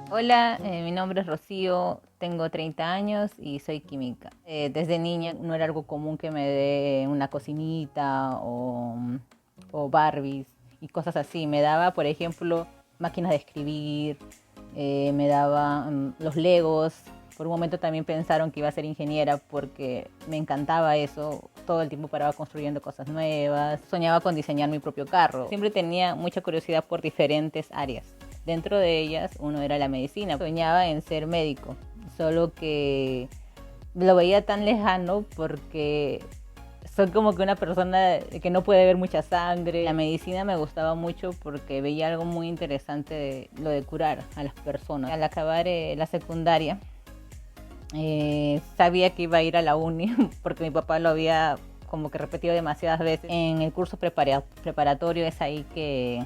Hola, mi nombre es Rocío, tengo 30 años y soy química. Desde niña no era algo común que me dé una cocinita o Barbies y cosas así. Me daba, por ejemplo, máquinas de escribir, me daba los Legos. Por un momento también pensaron que iba a ser ingeniera porque me encantaba eso. Todo el tiempo paraba construyendo cosas nuevas. Soñaba con diseñar mi propio carro. Siempre tenía mucha curiosidad por diferentes áreas. Dentro de ellas, uno era la medicina. Soñaba en ser médico, solo que lo veía tan lejano porque soy como que una persona que no puede ver mucha sangre. La medicina me gustaba mucho porque veía algo muy interesante de lo de curar a las personas. Al acabar la secundaria, sabía que iba a ir a la uni porque mi papá lo había como que repetido demasiadas veces. En el curso preparatorio es ahí que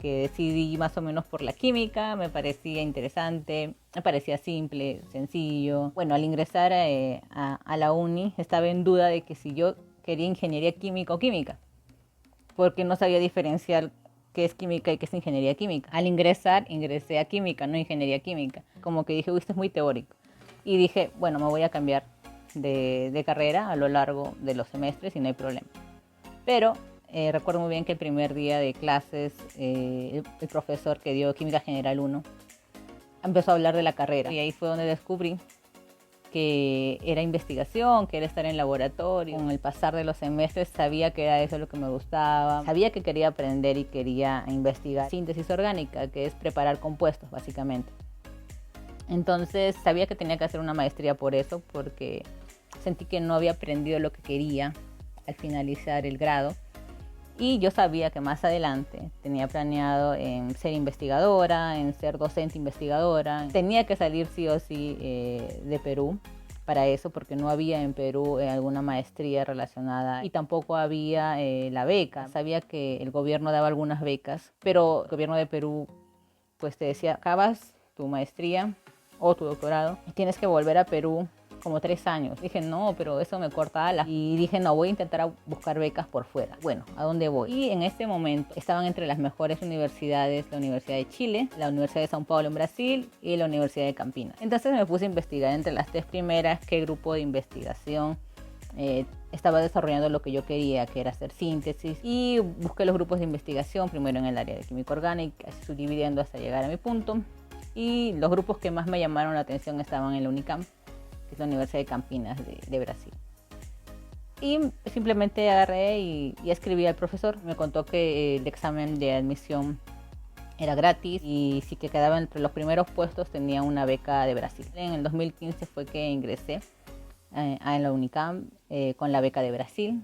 decidí más o menos por la química. Me parecía interesante, me parecía simple, sencillo. Bueno, al ingresar a la uni estaba en duda de que si yo quería ingeniería química o química, porque no sabía diferenciar qué es química y qué es ingeniería química. Al ingresar, ingresé a química, no ingeniería química. Como que dije, uy, esto es muy teórico. Y dije, bueno, me voy a cambiar de carrera a lo largo de los semestres y no hay problema. Pero recuerdo muy bien que el primer día de clases, el profesor que dio Química General 1 empezó a hablar de la carrera. Y ahí fue donde descubrí que era investigación, que era estar en laboratorio. Con el pasar de los semestres sabía que era eso lo que me gustaba. Sabía que quería aprender y quería investigar síntesis orgánica, que es preparar compuestos básicamente. Entonces sabía que tenía que hacer una maestría por eso, porque sentí que no había aprendido lo que quería al finalizar el grado. Y yo sabía que más adelante tenía planeado en ser investigadora, en ser docente investigadora. Tenía que salir sí o sí de Perú para eso, porque no había en Perú alguna maestría relacionada y tampoco había la beca. Sabía que el gobierno daba algunas becas, pero el gobierno de Perú pues te decía, acabas tu maestría o tu doctorado y tienes que volver a Perú como 3 años. Dije, no, pero eso me corta alas. Y dije, no, voy a intentar buscar becas por fuera. Bueno, ¿a dónde voy? Y en este momento estaban entre las mejores universidades la Universidad de Chile, la Universidad de São Paulo en Brasil y la Universidad de Campinas. Entonces me puse a investigar entre las tres primeras qué grupo de investigación estaba desarrollando lo que yo quería, que era hacer síntesis, y busqué los grupos de investigación, primero en el área de química orgánica, subdividiendo hasta llegar a mi punto, y los grupos que más me llamaron la atención estaban en la UNICAM, que es la Universidad de Campinas de Brasil. Y simplemente agarré y escribí al profesor. Me contó que el examen de admisión era gratis y si que quedaba entre los primeros puestos tenía una beca de Brasil. En el 2015 fue que ingresé en la UNICAM con la beca de Brasil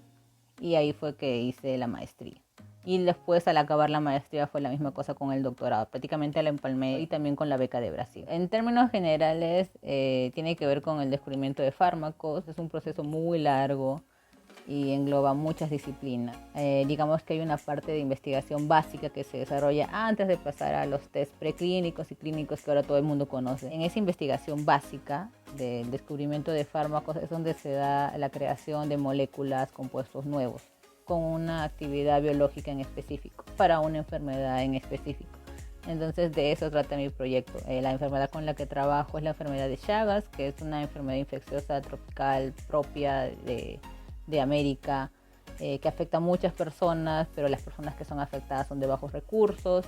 y ahí fue que hice la maestría. Y después al acabar la maestría fue la misma cosa con el doctorado, prácticamente la empalmé y también con la beca de Brasil. En términos generales tiene que ver con el descubrimiento de fármacos, es un proceso muy largo y engloba muchas disciplinas. Digamos que hay una parte de investigación básica que se desarrolla antes de pasar a los test preclínicos y clínicos que ahora todo el mundo conoce. En esa investigación básica del descubrimiento de fármacos es donde se da la creación de moléculas, compuestos nuevos, con una actividad biológica en específico, para una enfermedad en específico. Entonces de eso trata mi proyecto. La enfermedad con la que trabajo es la enfermedad de Chagas, que es una enfermedad infecciosa tropical propia de América, que afecta a muchas personas, pero las personas que son afectadas son de bajos recursos.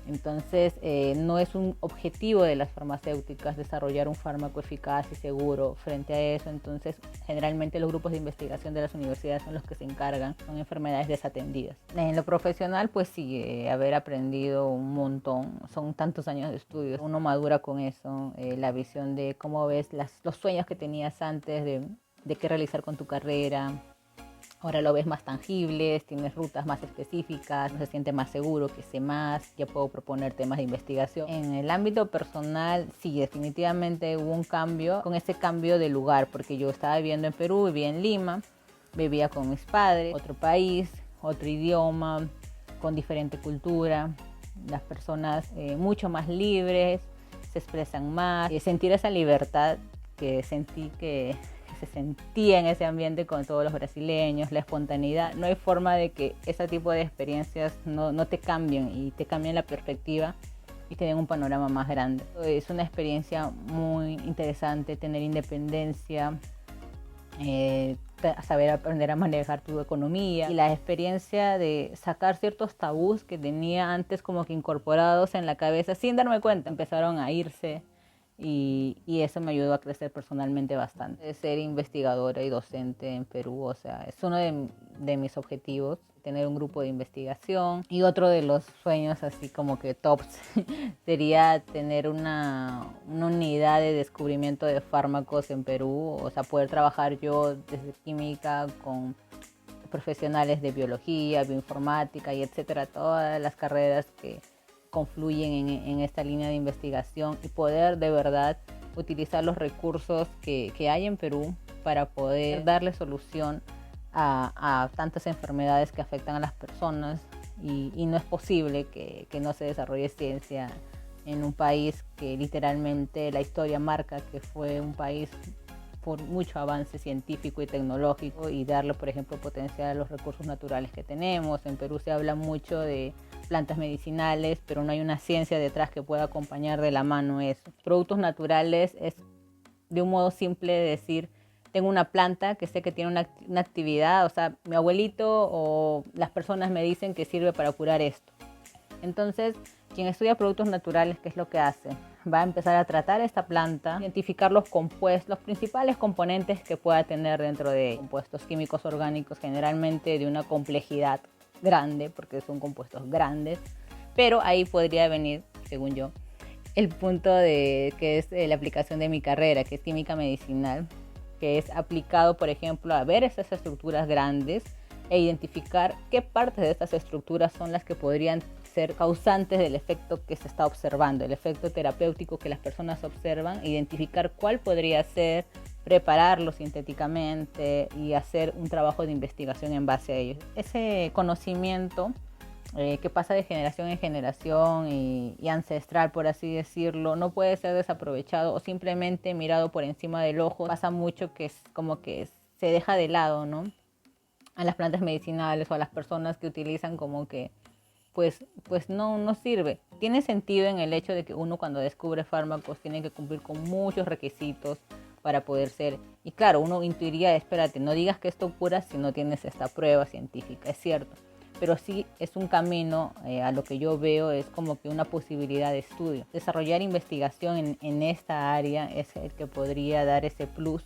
Entonces no es un objetivo de las farmacéuticas desarrollar un fármaco eficaz y seguro frente a eso. Entonces generalmente los grupos de investigación de las universidades son los que se encargan, son enfermedades desatendidas. En lo profesional pues sí, haber aprendido un montón, son tantos años de estudios, uno madura con eso, la visión de cómo ves los sueños que tenías antes de qué realizar con tu carrera. Ahora lo ves más tangibles, tienes rutas más específicas, se siente más seguro, que sé más, ya puedo proponer temas de investigación. En el ámbito personal, sí, definitivamente hubo un cambio, con ese cambio de lugar, porque yo estaba viviendo en Perú, vivía en Lima, vivía con mis padres, otro país, otro idioma, con diferente cultura, las personas mucho más libres, se expresan más, sentir esa libertad que sentí que se sentía en ese ambiente con todos los brasileños, la espontaneidad. No hay forma de que ese tipo de experiencias no te cambien y te cambien la perspectiva y tienen un panorama más grande. Es una experiencia muy interesante tener independencia, saber aprender a manejar tu economía y la experiencia de sacar ciertos tabús que tenía antes como que incorporados en la cabeza sin darme cuenta. Empezaron a irse y eso me ayudó a crecer personalmente bastante. De ser investigadora y docente en Perú, o sea, es uno de mis objetivos, tener un grupo de investigación. Y otro de los sueños así como que tops sería tener una unidad de descubrimiento de fármacos en Perú, o sea, poder trabajar yo desde química con profesionales de biología, bioinformática y etcétera, todas las carreras que confluyen en esta línea de investigación y poder de verdad utilizar los recursos que hay en Perú para poder darle solución a tantas enfermedades que afectan a las personas y no es posible que no se desarrolle ciencia en un país que literalmente la historia marca que fue un país por mucho avance científico y tecnológico y darle, por ejemplo, potencial a los recursos naturales que tenemos. En Perú se habla mucho de plantas medicinales, pero no hay una ciencia detrás que pueda acompañar de la mano eso. Productos naturales es de un modo simple de decir, tengo una planta que sé que tiene una actividad, o sea, mi abuelito o las personas me dicen que sirve para curar esto. Entonces, quien estudia productos naturales, ¿qué es lo que hace? Va a empezar a tratar esta planta, identificar los compuestos, los principales componentes que pueda tener dentro de compuestos químicos orgánicos, generalmente de una complejidad grande, porque son compuestos grandes, pero ahí podría venir, según yo, el punto de que es la aplicación de mi carrera, que es química medicinal, que es aplicado, por ejemplo, a ver esas estructuras grandes e identificar qué partes de estas estructuras son las que podrían ser causantes del efecto que se está observando, el efecto terapéutico que las personas observan, identificar cuál podría ser, prepararlo sintéticamente y hacer un trabajo de investigación en base a ello. Ese conocimiento que pasa de generación en generación y ancestral, por así decirlo, no puede ser desaprovechado o simplemente mirado por encima del ojo. Pasa mucho que es como que se deja de lado, ¿no?, a las plantas medicinales o a las personas que utilizan como que pues no sirve. Tiene sentido en el hecho de que uno cuando descubre fármacos tiene que cumplir con muchos requisitos para poder ser. Y claro, uno intuiría, espérate, no digas que esto cura si no tienes esta prueba científica, es cierto. Pero sí es un camino, a lo que yo veo, es como que una posibilidad de estudio. Desarrollar investigación en esta área es el que podría dar ese plus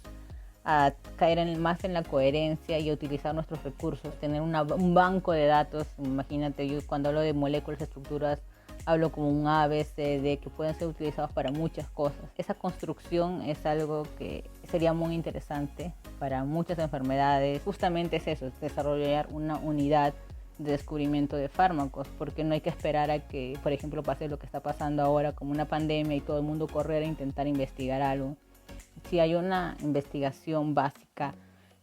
a caer más en la coherencia y utilizar nuestros recursos, tener un banco de datos. Imagínate, yo cuando hablo de moléculas, estructuras, hablo como un A, B, C, D, que pueden ser utilizados para muchas cosas. Esa construcción es algo que sería muy interesante para muchas enfermedades. Justamente es eso, es desarrollar una unidad de descubrimiento de fármacos, porque no hay que esperar a que, por ejemplo, pase lo que está pasando ahora como una pandemia y todo el mundo correr a intentar investigar algo. Si hay una investigación básica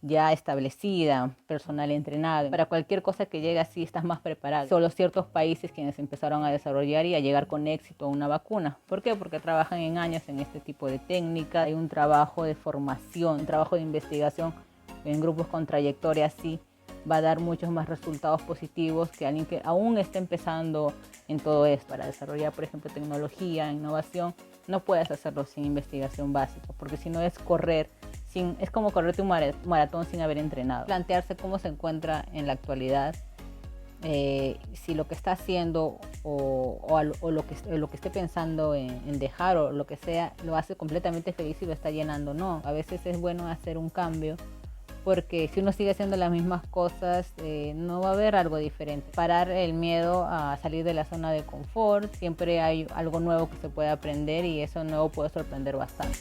ya establecida, personal entrenado, para cualquier cosa que llegue así estás más preparado. Solo ciertos países quienes empezaron a desarrollar y a llegar con éxito a una vacuna. ¿Por qué? Porque trabajan en años en este tipo de técnica. Hay un trabajo de formación, un trabajo de investigación en grupos con trayectoria así. Va a dar muchos más resultados positivos que alguien que aún está empezando en todo esto. Para desarrollar, por ejemplo, tecnología, innovación, no puedes hacerlo sin investigación básica, porque si no es es como correrte un maratón sin haber entrenado. Plantearse cómo se encuentra en la actualidad, si lo que está haciendo o lo que esté pensando en dejar o lo que sea, lo hace completamente feliz y lo está llenando. No, a veces es bueno hacer un cambio, porque si uno sigue haciendo las mismas cosas, no va a haber algo diferente. Parar el miedo a salir de la zona de confort, siempre hay algo nuevo que se puede aprender y eso nuevo puede sorprender bastante.